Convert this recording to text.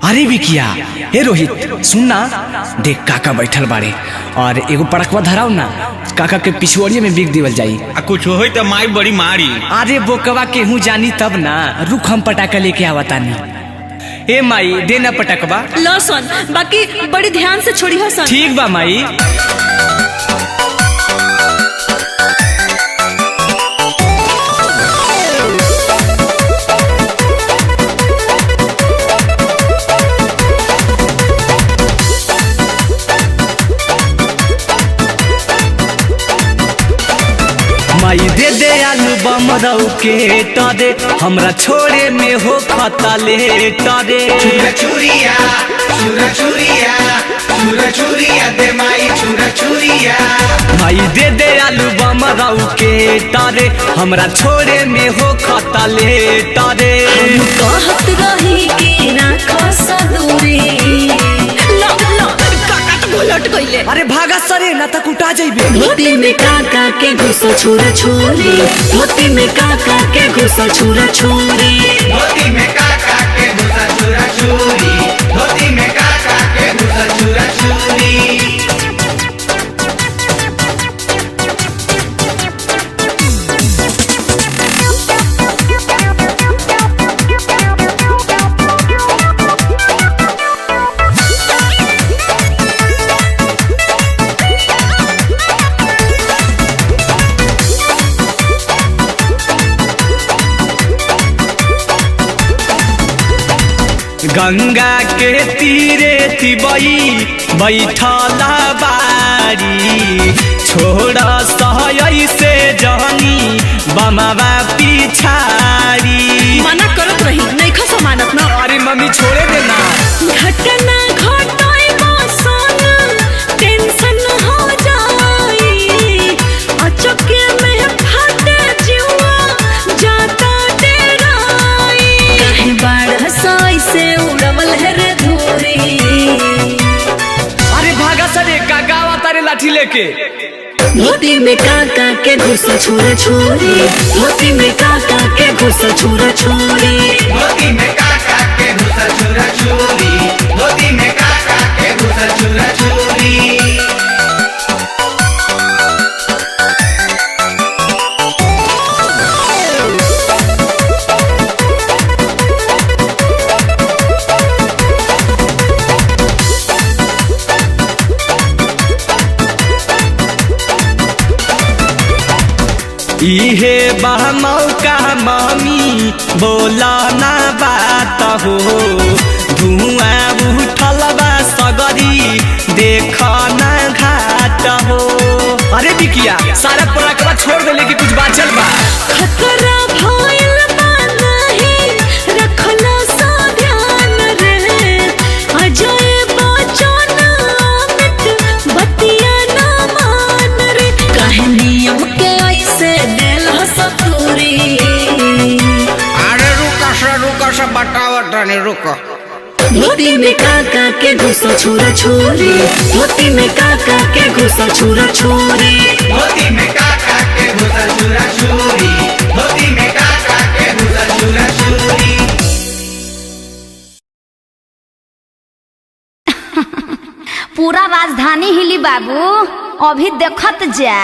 अरे बिकिया, हे रोहित सुनना, देख काका बैठल बाड़े और एगो पड़कवा धराओ ना, काका के पिछुआड़िए में बिक देवल जाई। कुछ हो तो माई बड़ी मारी। अरे बोकवा केहू जानी तब ना, रुक हम पटाखा लेके आवतानी। ए माई देना पटकवा। लो सन, बाकी बड़ी ध्यान से छोड़ी हो सन। ठीक बा माई। माई दे दे आलू बम रऊ के टरे, हमरा छोड़े में हो खता ले टरे। चूरा चूरिया, चूरा चूरिया, चूरा चूरिया दे माई चूरा चूरिया। माई दे दे आलू बम रऊ के टरे, हमरा छोड़े में हो खता ले टरे। कहत रही कि राखो सदूरी। लट गईले। अरे भागा सरे ना तक उठा जाइबे। धोती में काका के घुसा छुरा छुरी, धोती में काका के घुसा छुरा छुरी, धोती में काका के घुसा चूरा चूरी, धोती में काका के घुसा चूरा चूरी। गंगा के तीरे तिबई बैठला बारी, छोड़ सहई से जहनी बमावा पिछाड़ी। मना करत रही, नहीं खा समानत ना। अरे मम्मी छोड़े देना। घटना घटाई बसन, टेंशन हो जाई, अचके में फटे जीवा जाता डेराई। कहीं बाढ़ साई से उड़वल है रे धूरी। अरे भागा सरे, काका आवा तारे लाठी लेके। धोती में काका के घुसा छुरा छुरी, धोती में काका के घुसा छुरा छुरी, धोती में काका के घुसा चूरा चूरी, धोती में काका के घुसा चूरा चूरी। इहे बहमौका मम्मी बोला ना बात हो, धुआं उठल बा सगरी देख ना घाट हो। अरे बिकिया, सारा पड़कवा छोड़ दे, लेकिन कुछ बाचल बा। खतरा भइल बा नहीं, रखला सा ध्यान रे, अजय बचन अमित बतिया ना मान रे। काहे नियम के ऐसे देल सतुरी। अरे रुका सा बतावत नहीं, रुको। धोती में काका के घुसा छुरा छुरी, धोती में काका के घुसा छुरा छुरी, धोती में काका के घुसा चूरा चूरी, धोती में काका के घुसा चूरा चूरी। पूरा राजधानी हिली बाबू, अभी देखत जा।